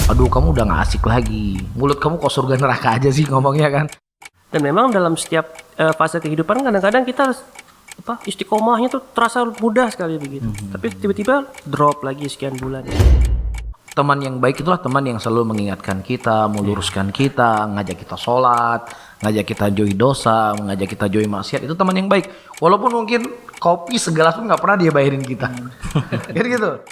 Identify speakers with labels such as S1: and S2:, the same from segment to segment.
S1: aduh kamu udah gak asik lagi, mulut kamu kok surga neraka aja sih ngomongnya kan.
S2: Dan memang dalam setiap fase kehidupan kadang-kadang kita harus istiqomahnya tuh terasa mudah sekali begitu. Tapi tiba-tiba drop lagi sekian bulan.
S1: Teman yang baik itulah teman yang selalu mengingatkan kita, meluruskan kita, ngajak kita sholat, ngajak kita jauhi dosa, ngajak kita jauhi maksiat. Itu teman yang baik. Walaupun mungkin kopi segelas pun nggak pernah dia bayarin kita. Kan gitu.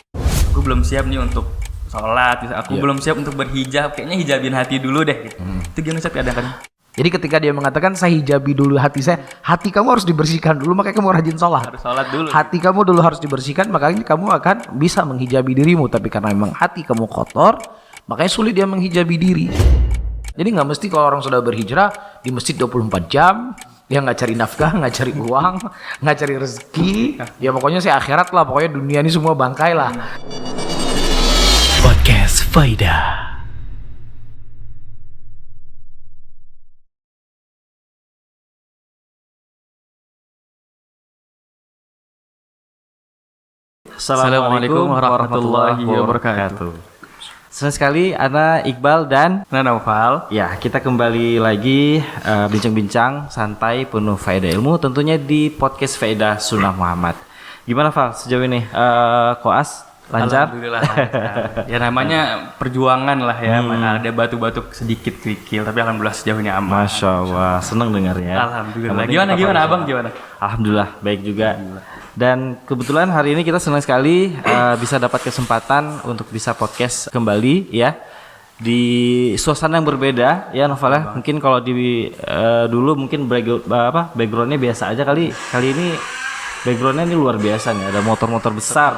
S3: Aku belum siap nih untuk sholat, aku belum siap untuk berhijab, kayaknya hijabin hati dulu deh. Gitu. Itu gimana sih kadang-kadang?
S1: Jadi ketika dia mengatakan saya hijabi dulu hati saya, hati kamu harus dibersihkan dulu, makanya kamu rajin sholat.
S3: Harus sholat dulu.
S1: Hati kamu dulu harus dibersihkan, makanya kamu akan bisa menghijabi dirimu. Tapi karena memang hati kamu kotor, makanya sulit dia menghijabi diri. Jadi nggak mesti kalau orang sudah berhijrah di masjid 24 jam, dia nggak cari nafkah, nggak cari uang, nggak cari rezeki. Ya pokoknya sih akhirat lah, pokoknya dunia ini semua bangkai lah. Podcast Faedah.
S3: Assalamualaikum warahmatullahi wabarakatuh.
S4: Senang sekali Ana, Iqbal dan
S3: Naufal.
S4: ya kita kembali lagi bincang-bincang santai penuh faedah ilmu tentunya di podcast Faedah Sunnah Muhammad. Gimana Val sejauh ini koas lancar?
S3: Alhamdulillah lancar. Ya namanya perjuangan lah ya. Ada batu-batu sedikit kerikil tapi alhamdulillah sejauh ini aman.
S4: Masya Allah, senang dengar ya.
S3: Alhamdulillah. Gimana Abang gimana?
S4: Alhamdulillah baik juga. Dan kebetulan hari ini kita senang sekali bisa dapat kesempatan untuk bisa podcast kembali ya di suasana yang berbeda ya Novel ya. Mungkin kalau di dulu mungkin backgroundnya biasa aja kali ini backgroundnya ini luar biasa nih, ada motor-motor besar,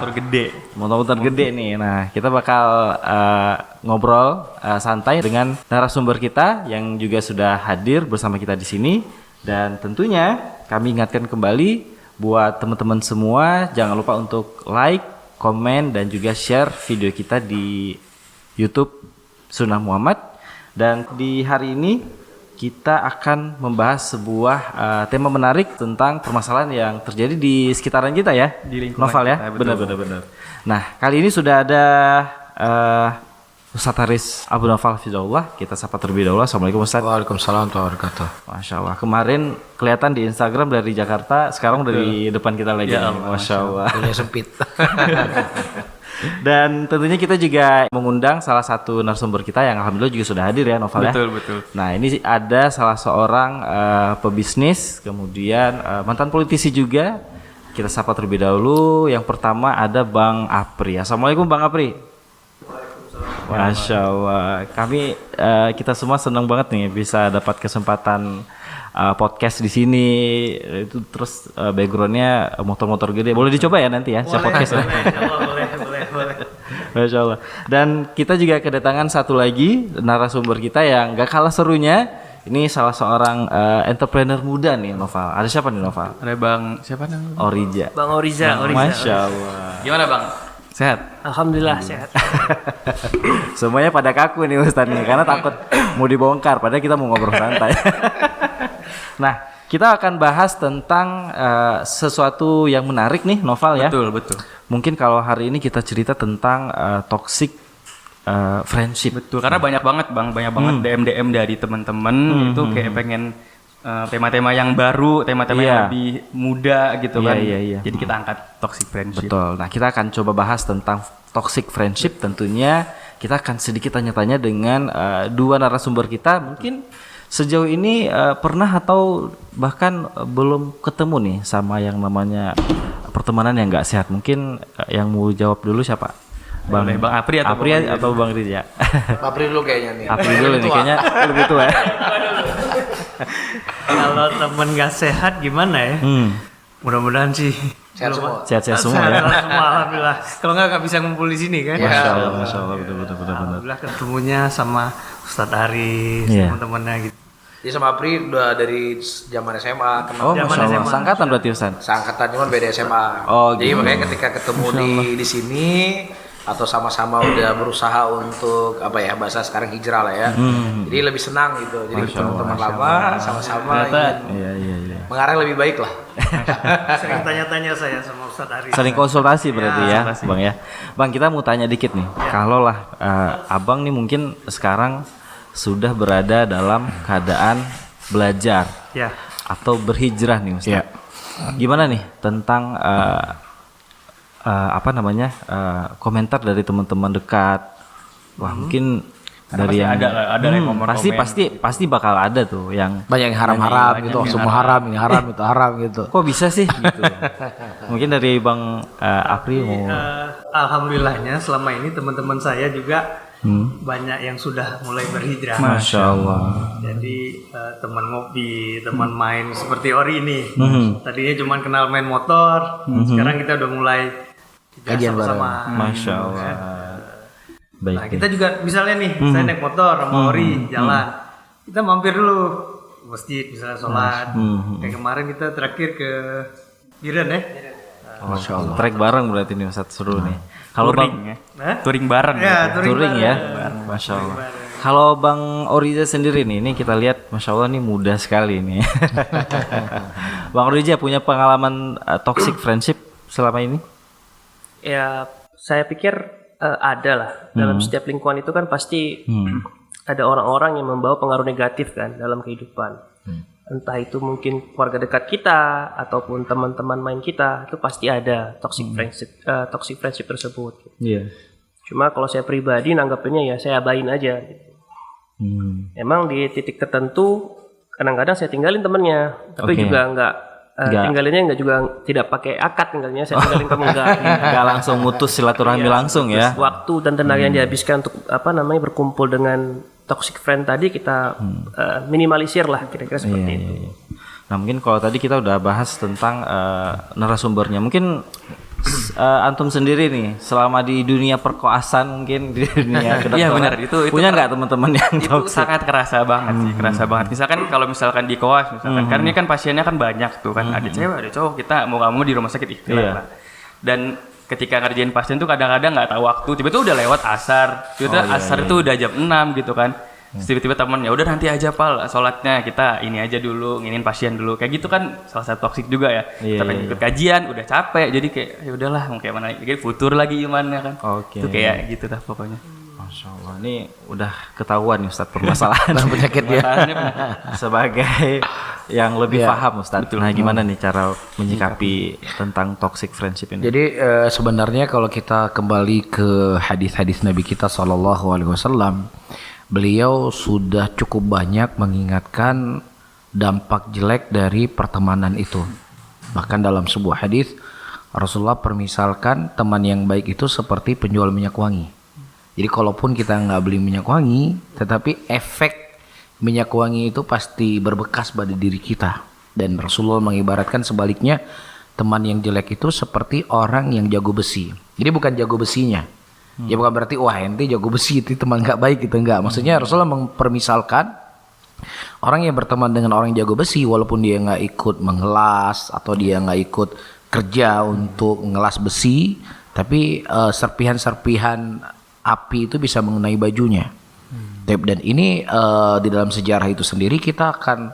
S4: motor gede nih. Nah kita bakal ngobrol santai dengan narasumber kita yang juga sudah hadir bersama kita di sini. Dan tentunya kami ingatkan kembali buat teman-teman semua, jangan lupa untuk like, komen, dan juga share video kita di YouTube Sunnah Muhammad. Dan di hari ini kita akan membahas sebuah tema menarik tentang permasalahan yang terjadi di sekitaran kita ya,
S3: Di lingkungan
S4: Novel ya,
S3: kita,
S4: benar. Nah kali ini sudah ada Ustadz Haris Abu Naufal Fidzaullah. Kita sapa terlebih dahulu. Assalamualaikum Ustadz.
S1: Waalaikumsalam warahmatullahi wabarakatuh.
S4: Masya Allah. Kemarin kelihatan di Instagram dari Jakarta, sekarang dari depan kita lagi.
S3: Ya
S4: nih. Masya Allah.
S1: Dunia sempit.
S4: Dan tentunya kita juga mengundang salah satu narasumber kita yang alhamdulillah juga sudah hadir ya Novel ya.
S3: Betul.
S4: Nah ini ada salah seorang pebisnis, kemudian mantan politisi juga. Kita sapa terlebih dahulu. Yang pertama ada Bang Apri. Assalamualaikum Bang Apri. Masya Allah, kita semua senang banget nih bisa dapat kesempatan podcast di sini. Itu terus backgroundnya motor-motor gede. Boleh dicoba ya nanti ya, saya podcast.
S2: Boleh.
S4: Masya Allah. Dan kita juga kedatangan satu lagi narasumber kita yang gak kalah serunya. Ini salah seorang entrepreneur muda nih Noval. Ada siapa nih Noval?
S3: Ada Bang siapa namanya?
S4: Oriza.
S2: Bang Oriza.
S4: Masya Allah.
S3: Gimana Bang? Sehat?
S2: Alhamdulillah sehat.
S4: Semuanya pada kaku nih Ustadz nih karena takut mau dibongkar padahal kita mau ngobrol santai. Nah, kita akan bahas tentang sesuatu yang menarik nih Noval ya.
S3: Betul.
S4: Mungkin kalau hari ini kita cerita tentang toxic friendship.
S3: Betul, karena banyak banget DM dari teman-teman itu kayak pengen tema-tema yang baru, tema-tema yang lebih muda gitu kan.
S4: Iya.
S3: Jadi kita angkat toxic friendship.
S4: Betul. Nah, kita akan coba bahas tentang toxic friendship. Tentunya kita akan sedikit tanya-tanya dengan dua narasumber kita. Mungkin sejauh ini pernah atau bahkan belum ketemu nih sama yang namanya pertemanan yang nggak sehat. Mungkin yang mau jawab dulu siapa? Bang
S3: Apri
S4: atau Bang Riza?
S1: Apri dulu kayaknya nih.
S4: Apri dulu nih kayaknya lebih tua ya.
S2: Kalau temen gak sehat gimana ya? Mudah-mudahan sih
S1: Sehat semua.
S4: Sehat-sehat semua ya.
S2: Semua alhamdulillah. Kalau nggak bisa ngumpul di sini kan?
S4: Masya Allah, betul.
S2: Alhamdulillah ketemunya sama Ustadz Haris, teman-temannya gitu.
S1: Dia sama Apri udah dari zaman SMA kenal.
S4: Oh, Masya Allah. Sangkatan berarti Ustaz?
S1: Seangkatan cuman beda SMA.
S4: Oh,
S1: jadi
S4: gitu.
S1: makanya ketika ketemu di sini atau sama-sama udah berusaha untuk bahasa sekarang hijrah lah ya. Jadi lebih senang gitu. Jadi ketemu teman lama sama-sama.
S4: Iya.
S1: Mengarang lebih baik lah.
S5: Sering tanya-tanya saya sama Ustadz Ari.
S4: Sering konsultasi berarti ya, Bang ya. Bang, kita mau tanya dikit nih. Kalau lah Abang nih mungkin sekarang sudah berada dalam keadaan belajar
S5: Ya.
S4: atau berhijrah nih Ustaz.
S1: Ya.
S4: Gimana nih tentang komentar dari teman-teman dekat? Wah, mungkin dari yang
S3: ada yang ngomong
S4: pasti bakal ada tuh yang
S1: Banyak yang haram-haram gitu, semua haram, ini haram, itu haram gitu.
S4: kok bisa sih gitu. Mungkin dari Bang Apri mau
S5: Alhamdulillahnya selama ini teman-teman saya juga banyak yang sudah mulai berhijrah.
S4: Masya Allah.
S5: Jadi teman ngopi, teman main seperti Ori ini. Tadinya cuma kenal main motor, sekarang kita udah mulai
S1: Kajian
S5: sama-sama.
S4: Masya Allah. Baik.
S5: Nah, kita juga misalnya nih, saya naik motor sama Ori jalan, kita mampir dulu ke masjid misalnya sholat. Kayak kemarin kita terakhir ke Biren ya.
S4: Masya Allah. Trek bareng berarti nih Ustaz, seru nih. Kalau Bang
S3: touring bareng
S5: Ya,
S4: touring ya, Masya Allah. Kalau Bang Oriza sendiri nih, ini kita lihat Masya Allah nih muda sekali nih. Bang Oriza punya pengalaman toxic friendship selama ini?
S2: Ya, saya pikir ada lah. Dalam setiap lingkungan itu kan pasti ada orang-orang yang membawa pengaruh negatif kan dalam kehidupan. Entah itu mungkin keluarga dekat kita ataupun teman-teman main kita, itu pasti ada toxic friendship tersebut.
S4: Iya.
S2: Cuma kalau saya pribadi nanggapinnya ya saya abain aja. Gitu. Emang di titik tertentu kadang-kadang saya tinggalin temennya, tapi juga nggak tinggalinnya nggak juga tidak pakai akad tinggalnya, saya tinggalin kamu enggak.
S4: Nggak langsung mutus silaturahmi langsung ya.
S2: Waktu dan tenaga yang dihabiskan untuk berkumpul dengan toxic friend tadi kita minimalisir lah kira-kira seperti itu.
S4: Nah mungkin kalau tadi kita udah bahas tentang narasumbernya, mungkin antum sendiri nih selama di dunia perkoasan mungkin di dunia kedokteran,
S3: Iya benar, itu
S4: punya nggak teman-teman yang
S3: itu
S4: toxic?
S3: sangat kerasa banget sih, kerasa banget. Misalkan di koas misalkan, karena ini kan pasiennya kan banyak tuh kan, ada cewek ada cowok, kita mau nggak mau di rumah sakit ikhtiar lah. Dan ketika ngerjain pasien tuh kadang-kadang nggak tahu waktu, tiba-tiba udah lewat asar, asar itu udah jam 6 gitu kan. Terus tiba-tiba temen ya udah nanti aja pal sholatnya, kita ini aja dulu, nginin pasien dulu, kayak gitu kan salah satu toksik juga ya. Tapi ikut kajian udah capek, jadi kayak ya udahlah mau kayak mana, jadi futur lagi imannya kan. Itu kayak gitu dah pokoknya.
S4: Masya Allah, ini udah ketahuan nih Ustadz permasalahan
S1: Penyakit dia.
S4: sebagai yang lebih paham Ustadz. Nah gimana nih cara menyikapi tentang toxic friendship ini?
S1: Jadi sebenarnya kalau kita kembali ke hadis-hadis Nabi kita SAW, beliau sudah cukup banyak mengingatkan dampak jelek dari pertemanan itu. Bahkan dalam sebuah hadis Rasulullah permisalkan teman yang baik itu seperti penjual minyak wangi. Jadi kalaupun kita nggak beli minyak wangi, tetapi efek minyak wangi itu pasti berbekas pada diri kita. Dan Rasulullah mengibaratkan sebaliknya, teman yang jelek itu seperti orang yang jago besi. Jadi bukan jago besinya. Ya bukan berarti wah ente jago besi itu teman nggak baik gitu, enggak. Maksudnya Rasulullah mempermisalkan orang yang berteman dengan orang yang jago besi, walaupun dia nggak ikut mengelas atau dia nggak ikut kerja untuk ngelas besi, tapi serpihan-serpihan api itu bisa mengenai bajunya. Dan ini di dalam sejarah itu sendiri kita akan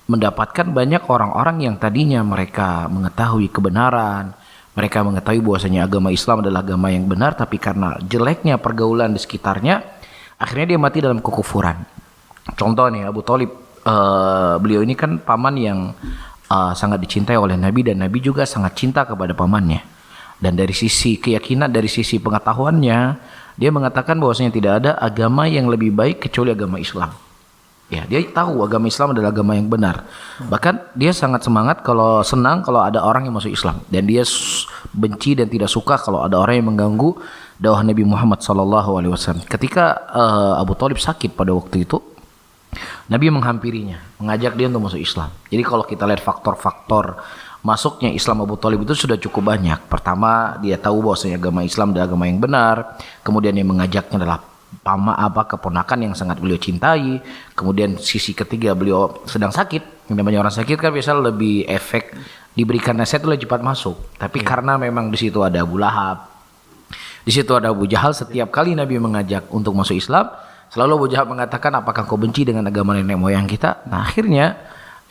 S1: mendapatkan banyak orang-orang yang tadinya mereka mengetahui kebenaran, mereka mengetahui bahwasanya agama Islam adalah agama yang benar, tapi karena jeleknya pergaulan di sekitarnya, akhirnya dia mati dalam kekufuran. Contoh nih Abu Thalib, beliau ini kan paman yang sangat dicintai oleh Nabi, dan Nabi juga sangat cinta kepada pamannya. Dan dari sisi keyakinan, dari sisi pengetahuannya, dia mengatakan bahwasanya tidak ada agama yang lebih baik kecuali agama Islam. Ya, dia tahu agama Islam adalah agama yang benar. Bahkan dia sangat senang kalau ada orang yang masuk Islam, dan dia benci dan tidak suka kalau ada orang yang mengganggu dakwah Nabi Muhammad SAW. Ketika Abu Thalib sakit pada waktu itu, Nabi menghampirinya, mengajak dia untuk masuk Islam. Jadi kalau kita lihat faktor-faktor masuknya Islam Abu Thalib itu sudah cukup banyak. Pertama, dia tahu bahwasanya agama Islam adalah agama yang benar. Kemudian yang mengajaknya adalah keponakan yang sangat beliau cintai. Kemudian sisi ketiga, beliau sedang sakit. Yang namanya orang sakit kan biasanya lebih efek diberikan nasihat itu lebih cepat masuk. Tapi karena memang di situ ada Abu Lahab, di situ ada Abu Jahal, setiap kali Nabi mengajak untuk masuk Islam, selalu Abu Jahal mengatakan, apakah kau benci dengan agama nenek moyang kita? Nah akhirnya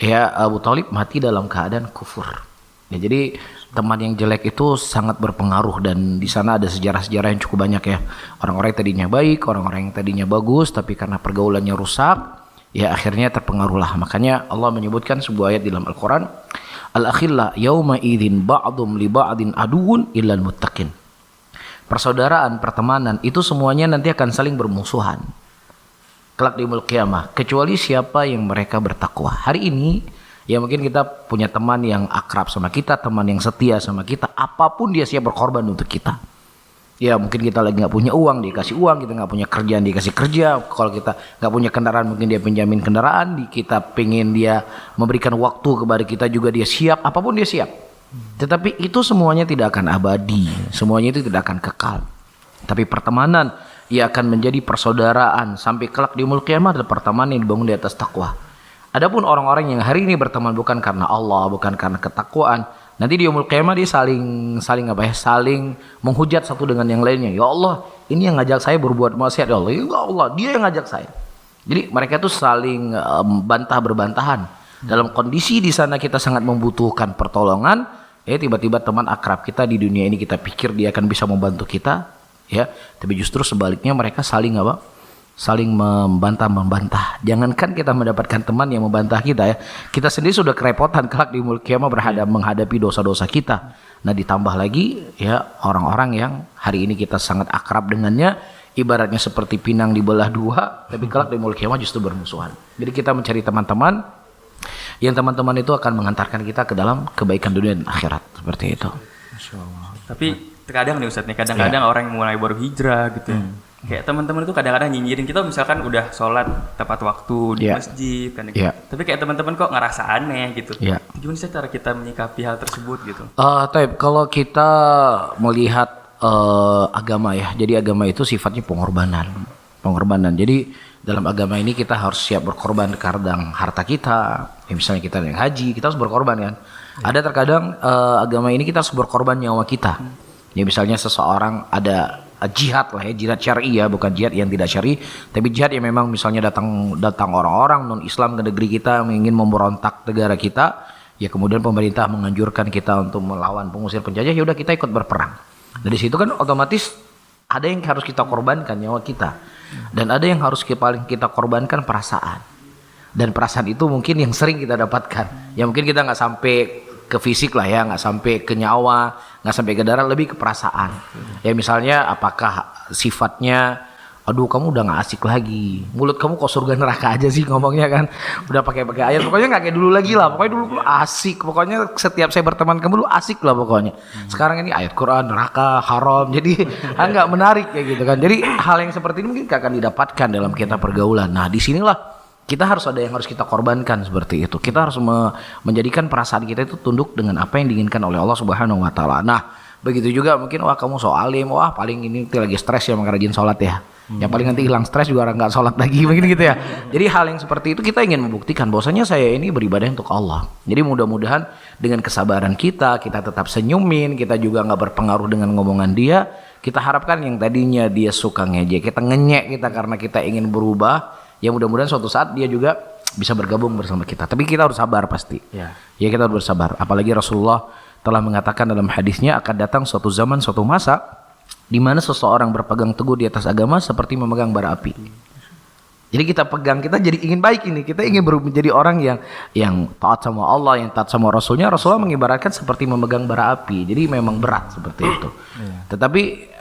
S1: ya Abu Thalib mati dalam keadaan kufur. Ya, jadi teman yang jelek itu sangat berpengaruh, dan di sana ada sejarah-sejarah yang cukup banyak ya. Orang-orang yang tadinya baik, orang-orang yang tadinya bagus, tapi karena pergaulannya rusak, ya akhirnya terpengaruhlah. Makanya Allah menyebutkan sebuah ayat di dalam Al-Quran, Al-akhilla yawma idzin ba'dhum li ba'din aduun illal muttaqin. Persaudaraan, pertemanan itu semuanya nanti akan saling bermusuhan kelak di yaumul qiyamah, kecuali siapa yang mereka bertakwa. Hari ini ya mungkin kita punya teman yang akrab sama kita, teman yang setia sama kita, apapun dia siap berkorban untuk kita. Ya mungkin kita lagi nggak punya uang, dikasih uang. Kita nggak punya kerjaan, dikasih kerja. Kalau kita nggak punya kendaraan, mungkin dia pinjamin kendaraan. Kita pengen dia memberikan waktu kepada kita juga, dia siap. Apapun dia siap. Tetapi itu semuanya tidak akan abadi, semuanya itu tidak akan kekal. Tapi pertemanan, ia akan menjadi persaudaraan sampai kelak di yaumul qiyamah adalah pertemanan yang dibangun di atas takwa. Adapun orang-orang yang hari ini berteman bukan karena Allah, bukan karena ketakwaan, nanti di yaumul qiyamah dia saling menghujat satu dengan yang lainnya. Ya Allah, ini yang ngajak saya berbuat maksiat. Ya Allah, ya Allah, dia yang ngajak saya. Jadi mereka itu saling berbantahan. Dalam kondisi di sana kita sangat membutuhkan pertolongan, ya tiba-tiba teman akrab kita di dunia ini kita pikir dia akan bisa membantu kita, ya, tapi justru sebaliknya mereka saling membantah. Jangankan kita mendapatkan teman yang membantah kita, ya, kita sendiri sudah kerepotan kelak di yaumul qiyamah menghadapi dosa-dosa kita. Nah ditambah lagi ya orang-orang yang hari ini kita sangat akrab dengannya, ibaratnya seperti pinang dibelah dua, tapi kelak di yaumul qiyamah justru bermusuhan. Jadi kita mencari teman-teman yang teman-teman itu akan mengantarkan kita ke dalam kebaikan dunia dan akhirat, seperti itu.
S3: Tapi terkadang nih Ustadz nih, kadang-kadang orang yang mulai baru hijrah gitu. Kayak teman-teman itu kadang-kadang nyinyirin kita, misalkan udah sholat tepat waktu di masjid kan. Tapi kayak teman-teman kok ngerasa aneh gitu. Gimana sih cara kita menyikapi hal tersebut gitu?
S1: Kalau kita melihat agama ya, jadi agama itu sifatnya pengorbanan. Jadi dalam agama ini kita harus siap berkorban kadang harta kita. Ya, misalnya kita yang haji, kita harus berkorban kan. Ada terkadang agama ini kita harus berkorban nyawa kita. Ya misalnya seseorang ada jihad lah ya, jihad syar'i ya, bukan jihad yang tidak syar'i, tapi jihad yang memang misalnya datang orang-orang non Islam ke negeri kita ingin memberontak negara kita, ya kemudian pemerintah menganjurkan kita untuk melawan pengusir penjajah, ya udah kita ikut berperang. Dari situ kan otomatis ada yang harus kita korbankan nyawa kita, dan ada yang harus kita korbankan perasaan. Dan perasaan itu mungkin yang sering kita dapatkan. Ya mungkin kita nggak sampai ke fisik lah ya, nggak sampai ke nyawa, nggak sampai ke darah, lebih ke perasaan. Ya misalnya apakah sifatnya, aduh kamu udah nggak asik lagi, mulut kamu kok surga neraka aja sih ngomongnya kan, udah pakai ayat, pokoknya nggak kayak dulu lagi lah, pokoknya dulu asik, pokoknya setiap saya berteman kamu dulu asik lah pokoknya. Sekarang ini ayat Quran neraka haram, jadi nggak menarik kayak gitu kan. Jadi hal yang seperti ini mungkin gak akan didapatkan dalam kita pergaulan. Nah disinilah kita harus ada yang harus kita korbankan seperti itu. Kita harus menjadikan perasaan kita itu tunduk dengan apa yang diinginkan oleh Allah Subhanahu wa taala. Nah, begitu juga mungkin wah kamu so alim, wah paling ini lagi stres ya maka rajin sholat ya. Yang paling nanti hilang stres juga orang nggak sholat lagi begini gitu ya. Jadi hal yang seperti itu kita ingin membuktikan bahwasanya saya ini beribadah untuk Allah. Jadi mudah-mudahan dengan kesabaran kita tetap senyumin, kita juga nggak berpengaruh dengan ngomongan dia. Kita harapkan yang tadinya dia suka ngejek, kita ngenyek kita karena kita ingin berubah. Ya mudah-mudahan suatu saat dia juga bisa bergabung bersama kita. Tapi kita harus sabar pasti. Ya kita harus bersabar. Apalagi Rasulullah telah mengatakan dalam hadisnya akan datang suatu zaman, suatu masa di mana seseorang berpegang teguh di atas agama seperti memegang bara api. Jadi kita pegang, kita jadi ingin baik ini. Kita ingin menjadi orang yang taat sama Allah, yang taat sama Rasulnya. Rasulullah mengibaratkan seperti memegang bara api. Jadi memang berat seperti itu. Tetapi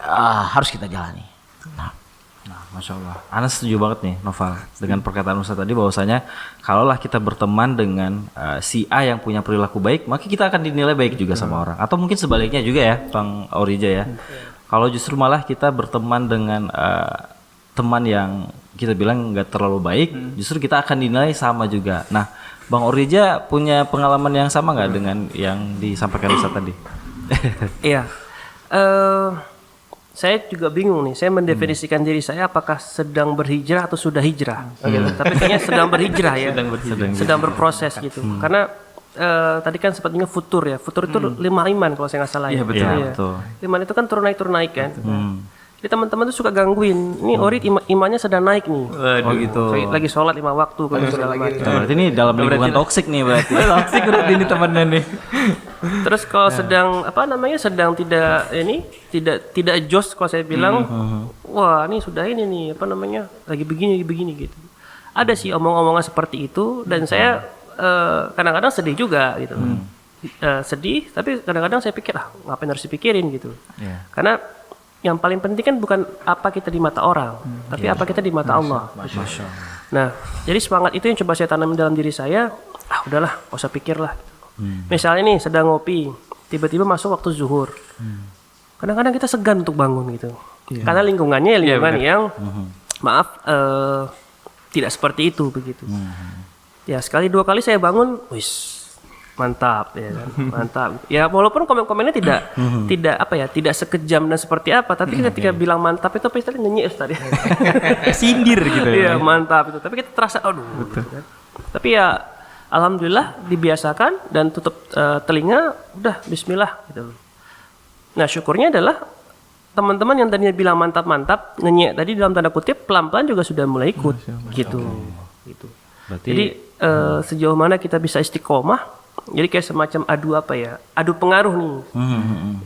S1: harus kita jalani.
S4: Masya Allah. Ana setuju banget nih Noval dengan perkataan Ustaz tadi bahwasanya kalaulah kita berteman dengan si A yang punya perilaku baik, maka kita akan dinilai baik juga sama orang. Atau mungkin sebaliknya juga ya, Bang Aurija ya. Kalau justru malah kita berteman dengan teman yang kita bilang nggak terlalu baik, justru kita akan dinilai sama juga. Nah, Bang Aurija punya pengalaman yang sama nggak dengan yang disampaikan Ustaz tadi?
S2: Iya. Saya juga bingung nih, saya mendefinisikan diri saya apakah sedang berhijrah atau sudah hijrah. Tapi kayaknya sedang berhijrah ya, sedang berproses gitu. Karena tadi kan sempat ingat futur ya, futur itu 5 iman kalau saya nggak salah ya.
S3: Iya betul.
S2: Iman itu kan turun naik kan. Jadi teman-teman tuh suka gangguin. Ini Ori imannya sedang naik nih.
S4: Oh gitu.
S2: Lagi sholat 5 waktu kalau segala macam.
S4: Berarti ini dalam lingkungan toksik nih berarti. Toksik berarti ini temennya nih.
S2: Terus kalau sedang sedang tidak jos kalau saya bilang, wah ini sudah ini nih lagi begini gitu. Ada sih omong-omongan seperti itu dan saya kadang-kadang sedih juga gitu. Sedih, tapi kadang-kadang saya pikir ngapain harus dipikirin gitu. Karena yang paling penting kan bukan apa kita di mata orang, tapi apa kita di mata Allah. Nah, jadi semangat itu yang coba saya tanam dalam diri saya. Udahlah, gak usah pikirlah. Misalnya nih sedang ngopi, tiba-tiba masuk waktu zuhur. Kadang-kadang kita segan untuk bangun gitu, karena lingkungannya lingkungan yang maaf tidak seperti itu begitu. Ya sekali 2 kali saya bangun, wis mantap ya kan, mantap. Ya walaupun komen-komennya tidak sekejam dan seperti apa, tapi ketika bilang mantap itu pasti nyanyi tadi.
S4: Sindir gitu
S2: Iya mantap itu, tapi kita terasa gitu kan. Tapi ya alhamdulillah dibiasakan dan tutup telinga, udah bismillah gitu. Nah syukurnya adalah teman-teman yang tadinya bilang mantap-mantap ngenyek tadi dalam tanda kutip pelan-pelan juga sudah mulai ikut gitu.
S4: Berarti,
S2: jadi sejauh mana kita bisa istiqomah, jadi kayak semacam adu pengaruh nih,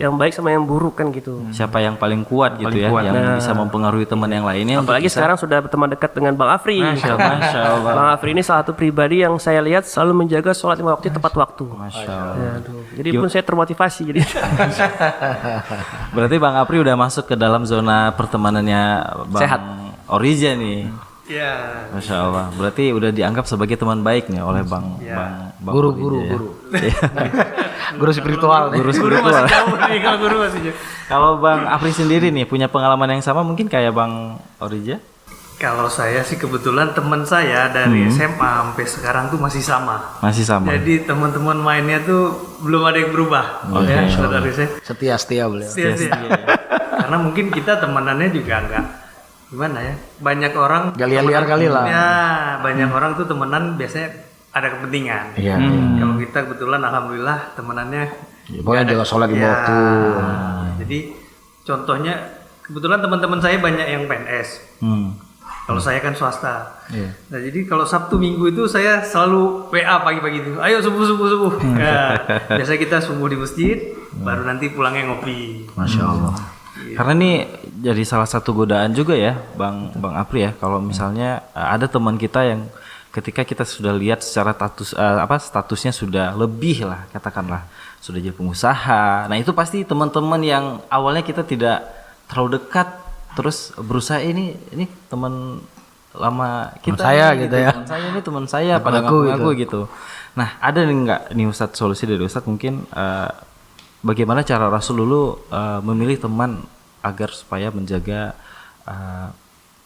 S2: yang baik sama yang buruk kan gitu.
S4: siapa yang paling kuat gitu ya, yang bisa mempengaruhi teman yang lainnya.
S2: Apalagi sekarang sudah berteman dekat dengan Bang Afri.
S4: Masya Allah.
S2: Bang Afri ini salah satu pribadi yang saya lihat selalu menjaga sholat 5 waktu tepat waktu.
S4: Masya Allah.
S2: Jadi pun saya termotivasi jadi.
S4: Berarti Bang Apri udah masuk ke dalam zona pertemanannya Bang
S1: Sehat.
S4: Oriza nih.
S5: Ya,
S4: Masya Allah. Berarti udah dianggap sebagai teman baik nih oleh Bang
S1: Guru. Guru spiritual.
S4: Guru spiritual.
S5: kalau guru masih jauh.
S4: Kalau Bang Apri sendiri nih punya pengalaman yang sama mungkin kayak Bang Oriza?
S5: Kalau saya sih kebetulan teman saya dari SMA sampai sekarang tuh masih sama.
S4: Masih sama.
S5: Jadi teman-teman mainnya tuh belum ada yang berubah. Ya, saudara saya.
S1: Setia beliau.
S5: Setia. Karena mungkin kita temanannya juga enggak gimana ya. Banyak orang
S1: Liar-liar kali lah.
S5: Ya, banyak orang tuh temenan biasanya ada kepentingan.
S1: Iya.
S5: Kalau kita kebetulan alhamdulillah temenannya
S1: Pokoknya jaga sholat di waktu.
S5: Jadi contohnya kebetulan teman-teman saya banyak yang PNS. Kalau saya kan swasta. Nah jadi kalau Sabtu Minggu itu saya selalu WA pagi-pagi itu. Ayo subuh. Ya, biasanya kita subuh di masjid, baru nanti pulangnya ngopi.
S1: Masya Allah.
S4: Karena ini jadi salah satu godaan juga ya Bang Apri ya, kalau misalnya ada teman kita yang ketika kita sudah lihat secara statusnya sudah lebih lah, katakanlah sudah jadi pengusaha. Nah itu pasti teman-teman yang awalnya kita tidak terlalu dekat, terus berusaha ini teman lama kita,
S1: teman saya gitu ya.
S4: Teman saya pada ngaku gitu. Nah ada nggak nih Ustadz solusi dari Ustadz mungkin bagaimana cara Rasul dulu memilih teman agar supaya menjaga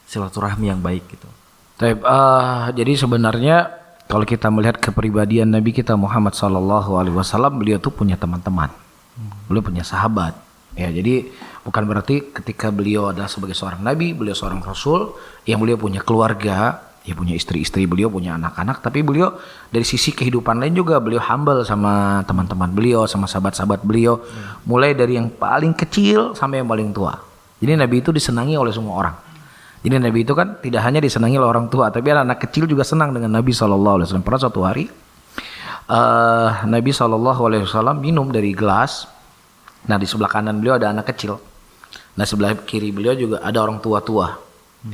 S4: silaturahmi yang baik gitu.
S1: Jadi sebenarnya kalau kita melihat kepribadian Nabi kita Muhammad SAW, beliau tuh punya teman-teman, beliau punya sahabat. Ya, jadi bukan berarti ketika beliau adalah sebagai seorang Nabi, beliau seorang Rasul, yang beliau punya keluarga, ya punya istri-istri beliau, punya anak-anak, tapi beliau dari sisi kehidupan lain juga beliau humble sama teman-teman beliau, sama sahabat-sahabat beliau, mulai dari yang paling kecil sampai yang paling tua. Jadi Nabi itu disenangi oleh semua orang. Jadi Nabi itu kan tidak hanya disenangi oleh orang tua, tapi anak kecil juga senang dengan Nabi SAW. Pernah suatu hari Nabi SAW minum dari gelas. Nah di sebelah kanan beliau ada anak kecil. Nah sebelah kiri beliau juga ada orang tua-tua.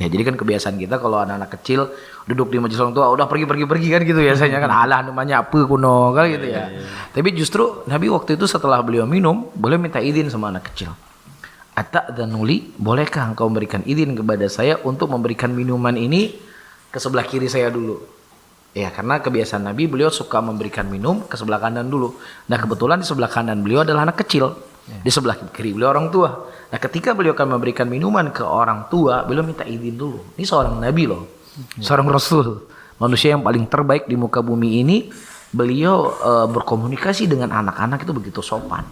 S1: Ya jadi kan kebiasaan kita kalau anak-anak kecil duduk di majelis orang tua udah pergi kan gitu biasanya kan, alah namanya apa kuno kan gitu ya. Tapi justru Nabi waktu itu setelah beliau minum boleh minta izin sama anak kecil. Ata'dzanuli, bolehkah engkau memberikan izin kepada saya untuk memberikan minuman ini ke sebelah kiri saya dulu? Ya karena kebiasaan Nabi beliau suka memberikan minum ke sebelah kanan dulu. Nah kebetulan di sebelah kanan beliau adalah anak kecil, di sebelah kiri beliau orang tua. Nah ketika beliau akan memberikan minuman ke orang tua, beliau minta izin dulu. Ini seorang Nabi loh, seorang Rasul, manusia yang paling terbaik di muka bumi ini. Beliau berkomunikasi dengan anak-anak itu begitu sopan.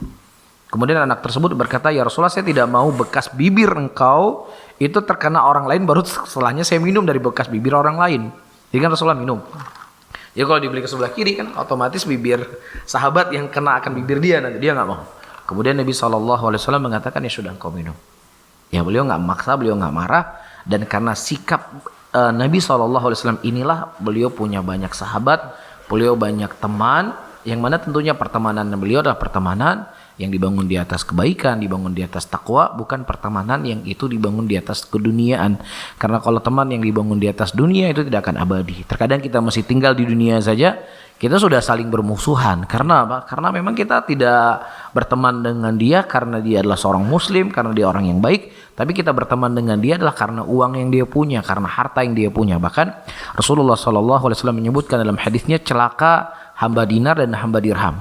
S1: Kemudian anak tersebut berkata, ya Rasulullah saya tidak mau bekas bibir engkau itu terkena orang lain, baru setelahnya saya minum dari bekas bibir orang lain. Jadi kan Rasulullah minum. Ya kalau dibeli ke sebelah kiri kan otomatis bibir sahabat yang kena akan bibir dia, nanti dia nggak mau. Kemudian Nabi SAW mengatakan, ya sudah engkau minum. Ya beliau nggak maksa, beliau nggak marah, dan karena sikap Nabi SAW inilah beliau punya banyak sahabat, beliau banyak teman, yang mana tentunya pertemanan beliau adalah pertemanan yang dibangun di atas kebaikan, dibangun di atas takwa, bukan pertemanan yang itu dibangun di atas keduniaan. Karena kalau teman yang dibangun di atas dunia itu tidak akan abadi. Terkadang kita masih tinggal di dunia saja, kita sudah saling bermusuhan. Karena apa? Karena memang kita tidak berteman dengan dia karena dia adalah seorang muslim, karena dia orang yang baik, tapi kita berteman dengan dia adalah karena uang yang dia punya, karena harta yang dia punya. Bahkan Rasulullah SAW menyebutkan dalam hadisnya, celaka hamba dinar dan hamba dirham.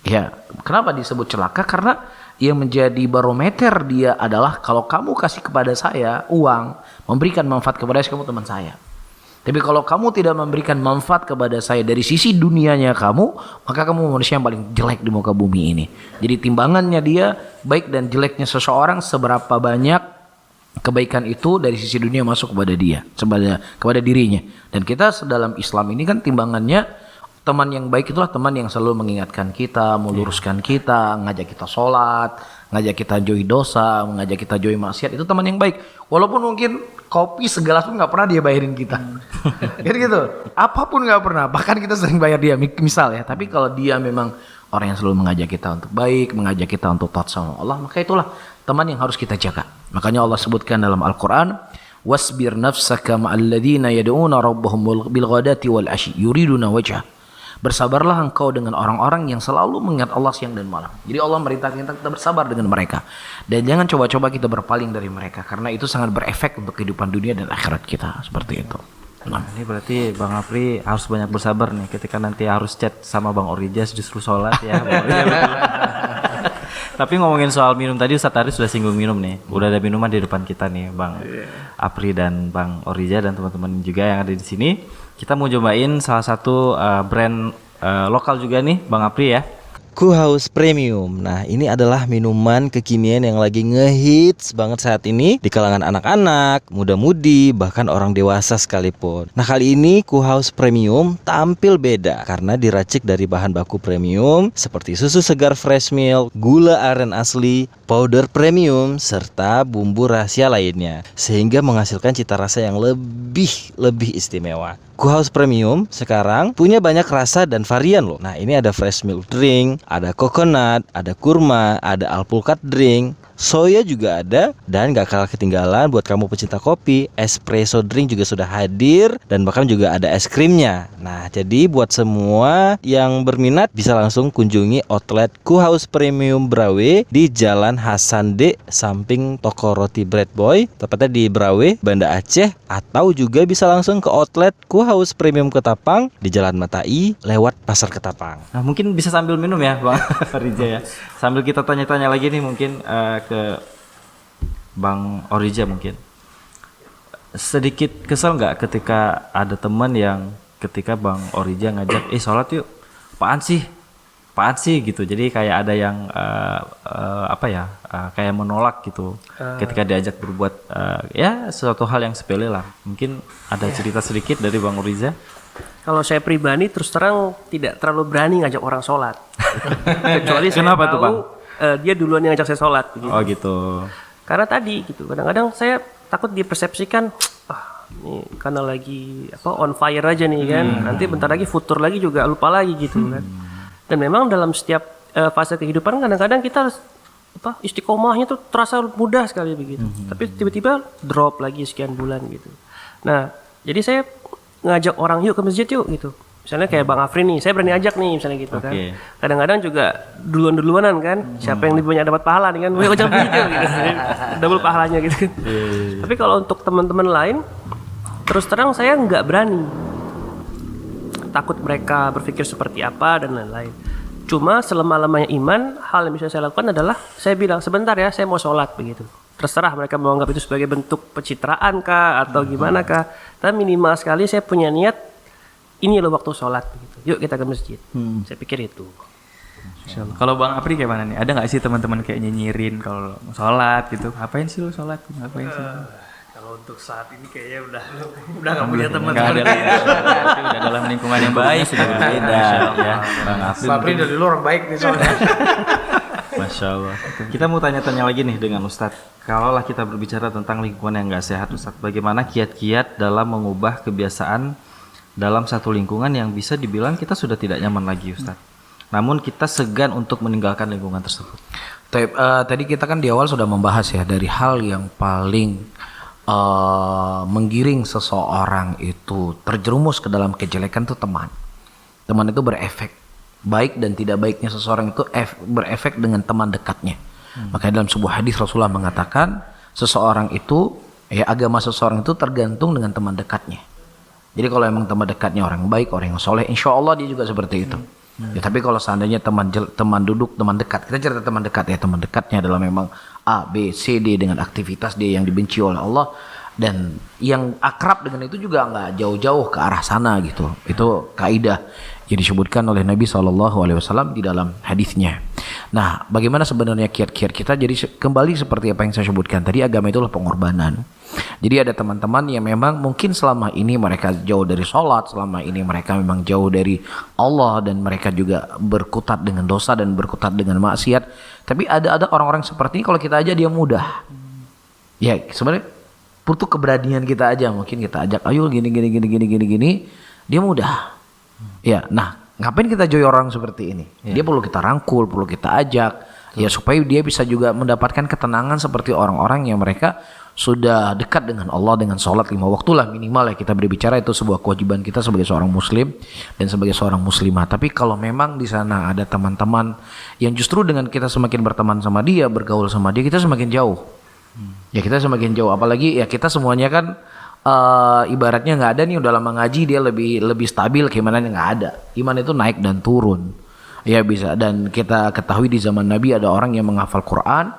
S1: Ya, kenapa disebut celaka? Karena yang menjadi barometer dia adalah kalau kamu kasih kepada saya uang, memberikan manfaat kepada saya, kamu teman saya. Tapi kalau kamu tidak memberikan manfaat kepada saya dari sisi dunianya kamu, maka kamu manusia yang paling jelek di muka bumi ini. Jadi timbangannya dia, baik dan jeleknya seseorang, seberapa banyak kebaikan itu dari sisi dunia masuk kepada dia, kepada dirinya. Dan kita dalam Islam ini kan timbangannya, teman yang baik itulah teman yang selalu mengingatkan kita, meluruskan kita, ngajak kita sholat, ngajak kita jauhi dosa, mengajak kita jauhi maksiat. Itu teman yang baik. Walaupun mungkin kopi segelas pun nggak pernah dia bayarin kita. Kan gitu. Apapun nggak pernah. Bahkan kita sering bayar dia. Misal ya. Tapi kalau dia memang orang yang selalu mengajak kita untuk baik, mengajak kita untuk taat sama Allah, maka itulah teman yang harus kita jaga. Makanya Allah sebutkan dalam Al-Quran, wasbir nafsaka ma'al ladzina yad'una rabbahum bil ghadati wal ashi yuriduna wajhah. Bersabarlah engkau dengan orang-orang yang selalu mengingat Allah siang dan malam. Jadi Allah merintahkan kita bersabar dengan mereka. Dan jangan coba-coba kita berpaling dari mereka. Karena itu sangat berefek untuk kehidupan dunia dan akhirat kita. Seperti itu.
S4: Nah, ini berarti Bang Apri harus banyak bersabar nih ketika nanti harus chat sama Bang Orijas justru sholat ya. Tapi ngomongin soal minum tadi, Ustadz Aris sudah singgung minum nih. Udah ada minuman di depan kita nih, Bang Apri dan Bang Orija dan teman-teman juga yang ada di sini. Kita mau cobain salah satu brand lokal juga nih, Bang Apri ya.
S6: Kuhaus Premium. Nah, ini adalah minuman kekinian yang lagi ngehits banget saat ini di kalangan anak-anak, muda-mudi, bahkan orang dewasa sekalipun. Nah, kali ini Kuhaus Premium tampil beda karena diracik dari bahan baku premium seperti susu segar fresh milk, gula aren asli, powder premium, serta bumbu rahasia lainnya, sehingga menghasilkan cita rasa yang lebih istimewa. Kuhaus Premium sekarang punya banyak rasa dan varian loh. Nah, ini ada fresh milk drink, ada coconut, ada kurma, ada alpukat drink, soya juga ada, dan gak kalah ketinggalan buat kamu pecinta kopi, espresso drink juga sudah hadir, dan bahkan juga ada es krimnya. Nah, jadi buat semua yang berminat bisa langsung kunjungi outlet Kuhaus Premium Brawe di Jalan Hasan D, samping toko roti Bread Boy, tepatnya di Brawe, Banda Aceh, atau juga bisa langsung ke outlet Kuhaus Premium Ketapang di Jalan Matai lewat Pasar Ketapang.
S4: Nah, mungkin bisa sambil minum ya, Bang Rija ya. Sambil kita tanya-tanya lagi nih mungkin ke Bang Orija mungkin. Sedikit kesel nggak ketika ada teman yang ketika Bang Orija ngajak, sholat yuk, apaan sih gitu. Jadi kayak ada yang kayak menolak gitu ketika diajak berbuat ya sesuatu hal yang sepele lah. Mungkin ada cerita sedikit dari Bang Orija.
S2: Kalau saya pribadi terus terang tidak terlalu berani ngajak orang sholat. Kecuali saya
S4: Kenapa tuh,
S2: tahu
S4: Bang?
S2: Dia duluan yang ngajak saya sholat. Gitu.
S4: Oh gitu.
S2: Karena tadi gitu, kadang-kadang saya takut dipersepsikan, ini karena lagi on fire aja nih kan. Nanti bentar lagi futur lagi juga lupa lagi gitu kan. Dan memang dalam setiap fase kehidupan kadang-kadang kita harus istiqomahnya tuh terasa mudah sekali begitu. Tapi tiba-tiba drop lagi sekian bulan gitu. Nah, jadi saya ngajak orang yuk ke masjid yuk gitu. Misalnya kayak Bang Afri nih, saya berani ajak nih misalnya gitu kan. Kadang-kadang juga duluan-duluanan kan. Siapa yang lebih banyak dapat pahala nih kan. Gue ajak masjid yuk gitu. Double pahalanya gitu. Tapi kalau untuk teman-teman lain, terus terang saya nggak berani. Takut mereka berpikir seperti apa dan lain-lain. Cuma selemah-lemahnya iman, hal yang bisa saya lakukan adalah saya bilang sebentar ya, saya mau sholat begitu. Terserah mereka menganggap itu sebagai bentuk pencitraan kah atau gimana kah. Tapi minimal sekali saya punya niat, ini loh waktu sholat begitu. Yuk kita ke masjid. Saya pikir itu.
S3: Kalau Bang Apri kayak mana nih? Ada nggak sih teman-teman kayak nyinyirin kalau mau sholat gitu? Ngapain sih lu sholat? Ngapain sih?
S5: Kalau untuk saat ini kayaknya udah nggak punya teman
S3: Nggak ada
S5: seperti
S3: lah ya. Itu udah dalam lingkungan yang baik sudah berbeda ya. Bang Apri
S1: Sapri dari dulu orang baik nih soalnya.
S4: Masya Allah. Kita mau tanya-tanya lagi nih dengan Ustadz. Kalaulah kita berbicara tentang lingkungan yang nggak sehat, Ustadz, bagaimana kiat-kiat dalam mengubah kebiasaan dalam satu lingkungan yang bisa dibilang kita sudah tidak nyaman lagi, Ustadz. Namun kita segan untuk meninggalkan lingkungan tersebut.
S1: Tadi kita kan di awal sudah membahas ya dari hal yang paling menggiring seseorang itu terjerumus ke dalam kejelekan itu teman. Teman itu berefek. Baik dan tidak baiknya seseorang itu berefek dengan teman dekatnya. Makanya dalam sebuah hadis Rasulullah mengatakan seseorang itu, agama seseorang itu tergantung dengan teman dekatnya. Jadi kalau emang teman dekatnya orang baik, orang yang soleh, insya Allah dia juga seperti itu. Ya, tapi kalau seandainya teman duduk, teman dekat, kita cerita teman dekat ya, teman dekatnya adalah memang A, B, C, D dengan aktivitas dia yang dibenci oleh Allah, dan yang akrab dengan itu juga nggak jauh-jauh ke arah sana gitu. Itu kaidah yang disebutkan oleh Nabi SAW di dalam hadisnya. Nah, bagaimana sebenarnya kiat-kiat kita? Jadi kembali seperti apa yang saya sebutkan tadi, agama itulah pengorbanan. Jadi ada teman-teman yang memang mungkin selama ini mereka jauh dari sholat, selama ini mereka memang jauh dari Allah, dan mereka juga berkutat dengan dosa dan berkutat dengan maksiat. Tapi ada orang-orang seperti ini, kalau kita aja dia mudah. Ya sebenarnya butuh keberanian kita aja, mungkin kita ajak, ayo gini, dia mudah. Ya, nah ngapain kita join orang seperti ini? Dia perlu kita rangkul, perlu kita ajak, ya supaya dia bisa juga mendapatkan ketenangan seperti orang-orang yang mereka sudah dekat dengan Allah dengan sholat 5 waktu lah minimal ya. Kita berbicara itu sebuah kewajiban kita sebagai seorang muslim dan sebagai seorang muslimah. Tapi kalau memang di sana ada teman-teman yang justru dengan kita semakin berteman sama dia, bergaul sama dia, kita semakin jauh. Ya kita semakin jauh, apalagi ya kita semuanya kan ibaratnya nggak ada nih udah lama ngaji, dia lebih stabil, gimana nggak ada. Iman itu naik dan turun. Ya bisa, dan kita ketahui di zaman Nabi ada orang yang menghafal Quran,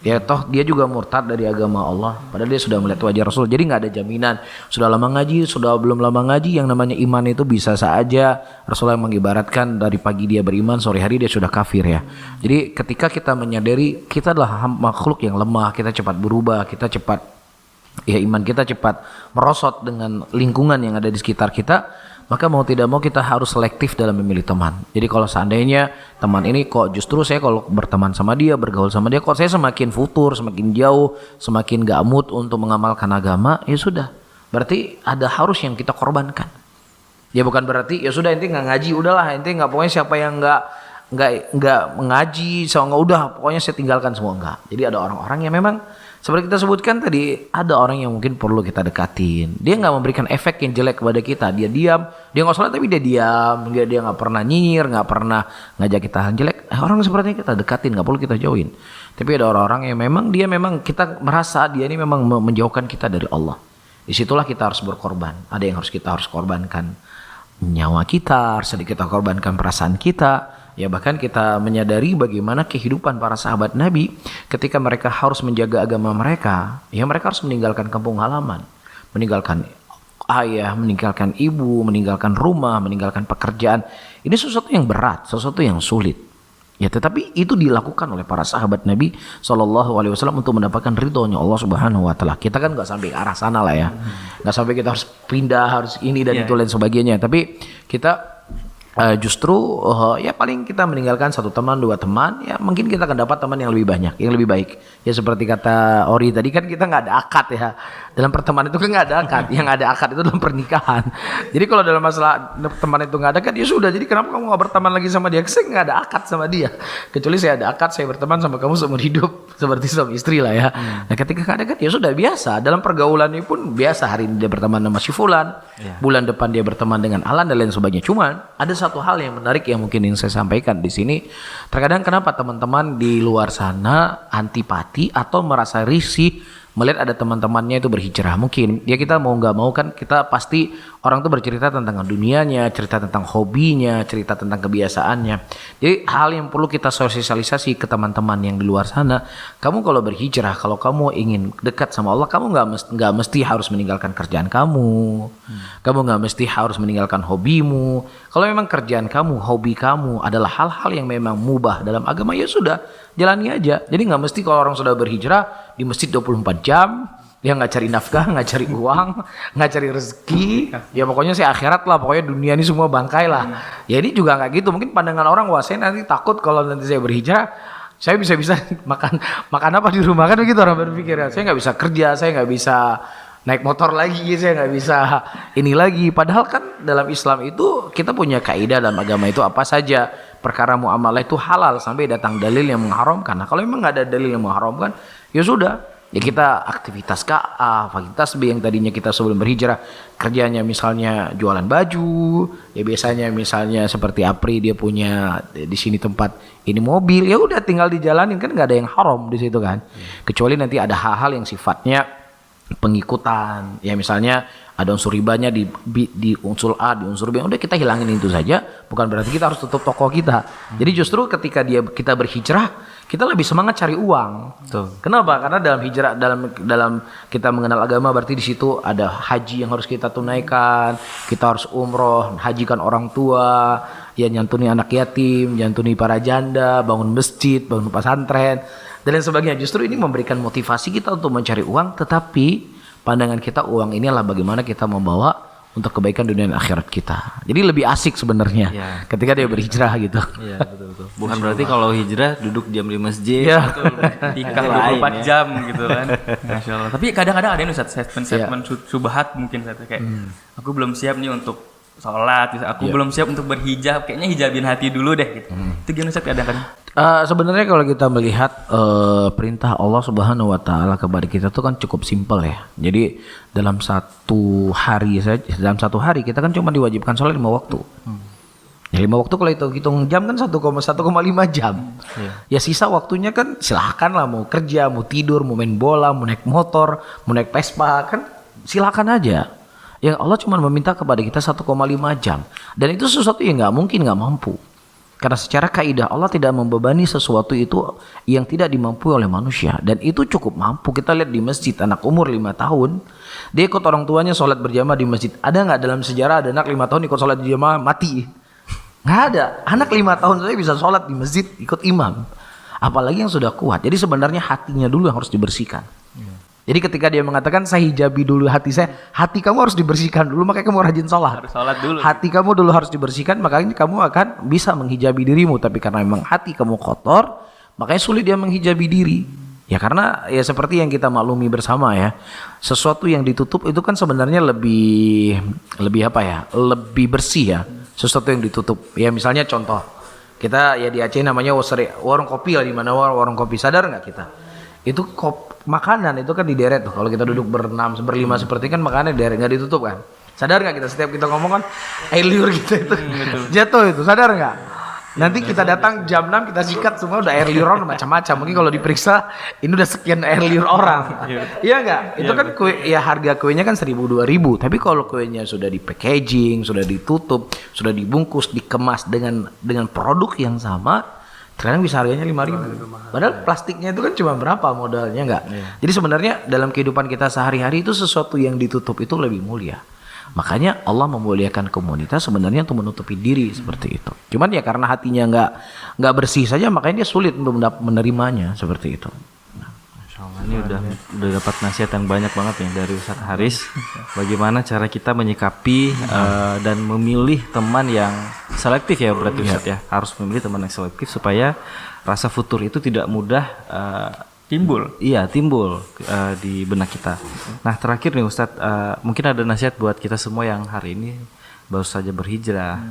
S1: ya toh dia juga murtad dari agama Allah, padahal dia sudah melihat wajah Rasul. Jadi nggak ada jaminan sudah lama ngaji, sudah belum lama ngaji, yang namanya iman itu bisa saja Rasulullah mengibaratkan dari pagi dia beriman, sore hari dia sudah kafir ya. Jadi ketika kita menyadari kita adalah makhluk yang lemah, kita cepat berubah, kita cepat ya iman kita cepat merosot dengan lingkungan yang ada di sekitar kita, maka mau tidak mau kita harus selektif dalam memilih teman. Jadi kalau seandainya teman ini kok justru saya kalau berteman sama dia, bergaul sama dia, kok saya semakin futur, semakin jauh, semakin gak mood untuk mengamalkan agama, ya sudah, berarti ada harus yang kita korbankan. Ya bukan berarti ya sudah ente nggak ngaji, udahlah ente nggak, pokoknya siapa yang nggak mengaji, so nggak, udah pokoknya saya tinggalkan semua, enggak. Jadi ada orang-orang yang memang seperti kita sebutkan tadi, ada orang yang mungkin perlu kita dekatin. Dia nggak memberikan efek yang jelek kepada kita. Dia diam, dia nggak sholat tapi dia diam. Dia nggak pernah nyinyir, nggak pernah ngajak kita hal jelek. Orang seperti ini kita dekatin, nggak perlu kita jauhin. Tapi ada orang-orang yang memang dia memang kita merasa dia ini memang menjauhkan kita dari Allah. Disitulah kita harus berkorban. Ada yang kita harus korbankan nyawa kita, sedikit kita korbankan perasaan kita. Ya bahkan kita menyadari bagaimana kehidupan para sahabat Nabi ketika mereka harus menjaga agama mereka, ya mereka harus meninggalkan kampung halaman, meninggalkan ayah, meninggalkan ibu, meninggalkan rumah, meninggalkan pekerjaan. Ini sesuatu yang berat, sesuatu yang sulit. Ya tetapi itu dilakukan oleh para sahabat Nabi SAW untuk mendapatkan ridhonya Allah Subhanahu Wa Taala. Kita kan nggak sampai ke arah sana lah ya, nggak sampai kita harus pindah, harus ini dan itu lain sebagainya. Tapi kita justru ya paling kita meninggalkan satu teman, dua teman, ya mungkin kita akan dapat teman yang lebih banyak, yang lebih baik. Ya seperti kata Ori tadi kan, kita nggak ada akad ya dalam pertemanan itu, kan nggak ada akad. Yang ada akad itu dalam pernikahan. Jadi kalau dalam masalah teman itu nggak ada kan, ya sudah. Jadi kenapa kamu nggak berteman lagi sama dia? Saya nggak ada akad sama dia. Kecuali saya ada akad, saya berteman sama kamu seumur hidup seperti suami istri lah ya. Nah ketika nggak ada kan, ya sudah biasa. Dalam pergaulan ini pun biasa. Hari ini dia berteman sama si Fulan, bulan depan dia berteman dengan Alan dan lain sebagainya. Cuman ada satu hal yang menarik yang mungkin ingin saya sampaikan di sini. Terkadang kenapa teman-teman di luar sana antipati atau merasa risih melihat ada teman-temannya itu berhijrah? Mungkin ya kita mau nggak mau kan, kita pasti orang tuh bercerita tentang dunianya, cerita tentang hobinya, cerita tentang kebiasaannya. Jadi hal yang perlu kita sosialisasi ke teman-teman yang di luar sana, kamu kalau berhijrah, kalau kamu ingin dekat sama Allah, kamu nggak mesti harus meninggalkan kerjaan kamu, kamu nggak mesti harus meninggalkan hobimu. Kalau memang kerjaan kamu, hobi kamu adalah hal-hal yang memang mubah dalam agama, ya sudah, jalani aja. Jadi nggak mesti kalau orang sudah berhijrah di masjid 24 jam, dia nggak cari nafkah, nggak cari uang, nggak cari rezeki, ya pokoknya sih akhirat lah, pokoknya dunia ini semua bangkai lah. Ya ini juga nggak gitu. Mungkin pandangan orang, wah saya nanti takut kalau nanti saya berhijrah saya bisa makan apa di rumah kan begitu orang berpikir ya. Saya nggak bisa kerja, saya nggak bisa naik motor lagi, saya nggak bisa ini lagi. Padahal kan dalam Islam itu kita punya kaidah dalam agama itu apa saja perkara muamalah itu halal sampai datang dalil yang mengharamkan. Nah kalau memang nggak ada dalil yang mengharamkan, ya sudah. Ya kita aktivitas A, aktivitas B yang tadinya kita sebelum berhijrah kerjanya misalnya jualan baju, ya biasanya misalnya seperti Apri dia punya di sini tempat ini mobil, ya udah tinggal dijalanin kan nggak ada yang haram di situ kan. Kecuali nanti ada hal-hal yang sifatnya pengikutan, ya misalnya ada unsur ribanya di unsur A, di unsur B, udah kita hilangin itu saja, bukan berarti kita harus tutup toko kita. Jadi justru ketika kita berhijrah kita lebih semangat cari uang.
S4: Betul.
S1: Kenapa? Karena dalam hijrah, dalam kita mengenal agama berarti di situ ada haji yang harus kita tunaikan, kita harus umroh, hajikan orang tua, ya nyantuni anak yatim, nyantuni para janda, bangun masjid, bangun pesantren, dan lain sebagainya. Justru ini memberikan motivasi kita untuk mencari uang, tetapi pandangan kita uang ini adalah bagaimana kita membawa untuk kebaikan dunia dan akhirat kita. Jadi lebih asik sebenarnya ketika dia berhijrah gitu.
S4: Iya, betul. Bukan berarti kalau hijrah duduk diam di masjid.
S1: Iya.
S3: Tikar 24 jam gitu kan. Masya Allah. Tapi kadang-kadang ada yang Ustaz, statement subahat mungkin kayak aku belum siap nih untuk sholat, aku belum siap untuk berhijab, kayaknya hijabin hati dulu deh gitu. Itu gimana Ustaz kadang-kadang?
S1: Sebenarnya kalau kita melihat perintah Allah Subhanahu wa taala kepada kita itu kan cukup simpel ya. Jadi dalam satu hari kita kan cuma diwajibkan sholat 5 waktu. Ya 5 waktu kalau hitung jam kan 1,5 jam. Ya sisa waktunya kan silahkan lah mau kerja, mau tidur, mau main bola, mau naik motor, mau naik Vespa kan silakan aja. Yang Allah cuma meminta kepada kita 1,5 jam. Dan itu sesuatu yang nggak mungkin nggak mampu. Karena secara kaidah Allah tidak membebani sesuatu itu yang tidak dimampu oleh manusia. Dan itu cukup mampu. Kita lihat di masjid anak umur 5 tahun. Dia ikut orang tuanya sholat berjamaah di masjid. Ada nggak dalam sejarah ada anak 5 tahun ikut sholat berjamaah mati? Nggak ada. Anak 5 tahun saja bisa sholat di masjid ikut imam. Apalagi yang sudah kuat. Jadi sebenarnya hatinya dulu yang harus dibersihkan. Jadi ketika dia mengatakan saya hijabi dulu hati saya, hati kamu harus dibersihkan dulu, makanya kamu rajin sholat.
S3: Harus sholat dulu.
S1: Hati kamu dulu harus dibersihkan, makanya kamu akan bisa menghijabi dirimu. Tapi karena memang hati kamu kotor, makanya sulit dia menghijabi diri. Ya karena ya seperti yang kita maklumi bersama ya, sesuatu yang ditutup itu kan sebenarnya lebih apa ya, lebih bersih ya. Sesuatu yang ditutup. Ya misalnya contoh, kita ya di Aceh namanya warung kopi lah, di mana warung kopi, sadar nggak kita? Itu makanan itu kan dideret tuh. Kalau kita duduk berenam, berlima seperti kan makanan dideret nggak ditutup kan. Sadar nggak kita setiap kita ngomong kan air liur gitu itu jatuh itu, sadar nggak? Nanti kita datang jam 6 kita sikat semua udah air liur orang macam-macam. Mungkin kalau diperiksa ini udah sekian air liur orang. Iya nggak? Itu kan kue ya harga kuenya kan 1.000-2.000. Tapi kalau kuenya sudah di packaging, sudah ditutup, sudah dibungkus, dikemas dengan produk yang sama, terkadang bisa harganya 5.000. Padahal plastiknya itu kan cuma berapa modalnya enggak. Jadi sebenarnya dalam kehidupan kita sehari-hari itu sesuatu yang ditutup itu lebih mulia. Makanya Allah memuliakan komunitas sebenarnya untuk menutupi diri seperti itu. Cuman ya karena hatinya enggak bersih saja makanya dia sulit untuk menerimanya seperti itu.
S4: Ini udah dapat nasihat yang banyak banget nih dari Ustadz Haris. Bagaimana cara kita menyikapi dan memilih teman yang selektif ya berarti Ustadz ya. Harus memilih teman yang selektif supaya rasa futur itu tidak mudah timbul. Iya, timbul di benak kita. Nah, terakhir nih Ustadz, mungkin ada nasihat buat kita semua yang hari ini baru saja berhijrah.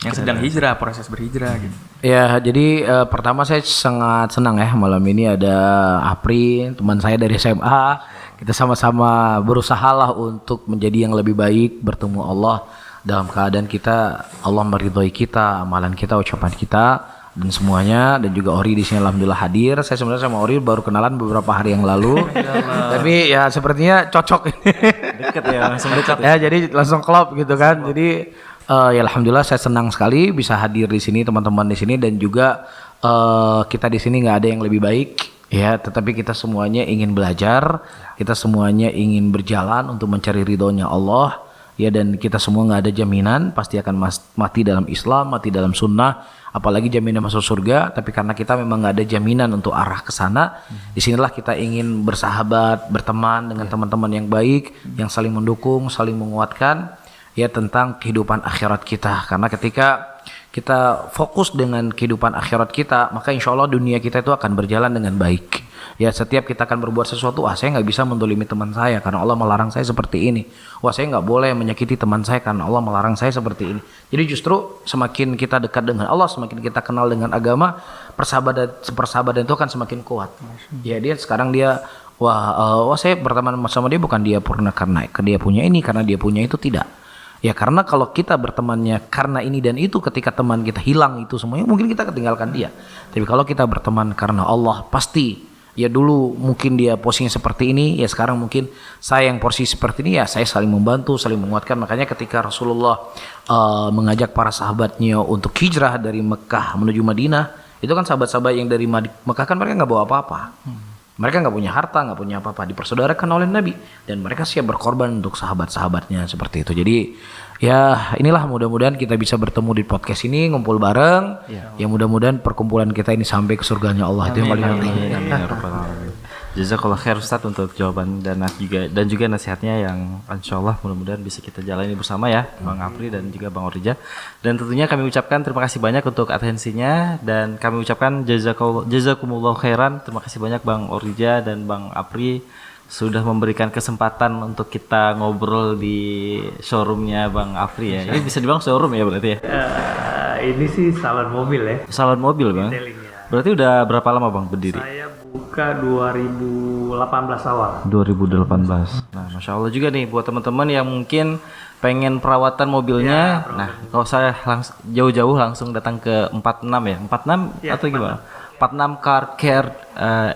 S3: Yang sedang hijrah, proses berhijrah gitu.
S1: Ya, jadi pertama saya sangat senang ya malam ini ada Apri, teman saya dari SMA. Kita sama-sama berusaha lah untuk menjadi yang lebih baik, bertemu Allah dalam keadaan kita Allah meridhoi kita, amalan kita, ucapan kita dan semuanya, dan juga Ori di sini alhamdulillah hadir. Saya sebenarnya sama Ori baru kenalan beberapa hari yang lalu. Tapi ya sepertinya cocok ini.
S4: Dekat ya, langsung dekat
S1: ya. Jadi langsung klop gitu kan. Jadi ya alhamdulillah saya senang sekali bisa hadir di sini, teman-teman di sini, dan juga kita di sini nggak ada yang lebih baik ya, tetapi kita semuanya ingin belajar, kita semuanya ingin berjalan untuk mencari ridhonya Allah ya, dan kita semua nggak ada jaminan pasti akan mati dalam Islam, mati dalam sunnah, apalagi jaminan masuk surga. Tapi karena kita memang nggak ada jaminan untuk arah ke sana, disinilah kita ingin bersahabat, berteman dengan teman-teman yang baik, yang saling mendukung, saling menguatkan. ya tentang kehidupan akhirat kita. Karena ketika kita fokus dengan kehidupan akhirat kita, maka insya Allah dunia kita itu akan berjalan dengan baik. Ya setiap kita akan berbuat sesuatu, saya nggak bisa mendolimi teman saya karena Allah melarang saya seperti ini. Saya nggak boleh menyakiti teman saya karena Allah melarang saya seperti ini. Jadi justru semakin kita dekat dengan Allah, semakin kita kenal dengan agama, persahabatan itu akan semakin kuat. Ya sekarang dia saya berteman sama dia bukan dia purna karena dia punya ini, karena dia punya itu, tidak. Ya karena kalau kita bertemannya karena ini dan itu, ketika teman kita hilang itu semuanya, mungkin kita ketinggalkan dia. Tapi kalau kita berteman karena Allah, pasti ya dulu mungkin dia posisinya seperti ini, ya sekarang mungkin saya yang posisi seperti ini, ya saya saling membantu, saling menguatkan. Makanya ketika Rasulullah mengajak para sahabatnya untuk hijrah dari Mekah menuju Madinah, itu kan sahabat-sahabat yang dari Mekah kan mereka nggak bawa apa-apa. Mereka nggak punya harta, nggak punya apa-apa, dipersaudarakan oleh Nabi, dan mereka siap berkorban untuk sahabat-sahabatnya seperti itu. Jadi ya inilah, mudah-mudahan kita bisa bertemu di podcast ini, ngumpul bareng. Ya mudah-mudahan perkumpulan kita ini sampai ke surganya Allah. Itu yang paling penting.
S4: Jazakallah khair Ustaz untuk jawaban dan juga nasihatnya yang insyaallah mudah-mudahan bisa kita jalani bersama ya, Bang Apri dan juga Bang Orija. Dan tentunya kami ucapkan terima kasih banyak untuk atensinya, dan kami ucapkan jazakumullah khairan. Terima kasih banyak Bang Orija dan Bang Apri sudah memberikan kesempatan untuk kita ngobrol di showroomnya Bang Apri ya. Ini bisa dibilang showroom ya berarti ya?
S5: Ini sih salon mobil ya.
S4: Salon mobil Bang? Berarti udah berapa lama Bang berdiri?
S5: Saya buka 2018 awal.
S4: 2018. Nah, Masya Allah juga nih buat teman-teman yang mungkin pengen perawatan mobilnya. Nah, kalau saya jauh-jauh langsung datang ke 46 ya. 46 atau gimana? 46 Car Care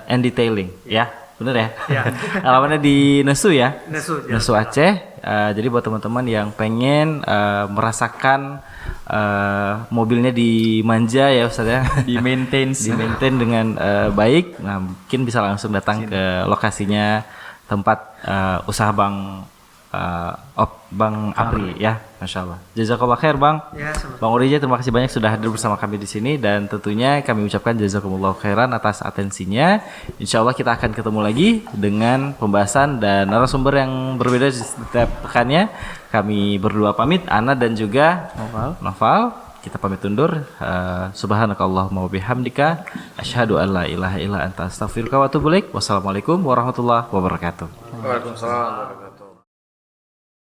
S4: and Detailing ya. Bener ya? Ya. Alamatnya di Nesu ya? Nesu Aceh. Jadi buat teman-teman yang pengen merasakan mobilnya dimanja ya Ustaz ya, di maintain dengan baik, nah mungkin bisa langsung datang ke lokasinya tempat usaha Bang Apri ya, Masya Allah. Jazakallah khair Bang. Bang Orija, terima kasih banyak sudah hadir bersama kami di sini, dan tentunya kami ucapkan jazakumullah khairan atas atensinya. Insya Allah kita akan ketemu lagi dengan pembahasan dan narasumber yang berbeda di setiap pekannya. Kami berdua pamit, Ana dan juga Noval. Kita pamit undur. Subhanakallahumma wa bihamdika asyhadu an la ilaha illa anta astaghfiruka wa atubu ilaik. Wassalamualaikum warahmatullahi wabarakatuh.
S1: Waalaikumsalam.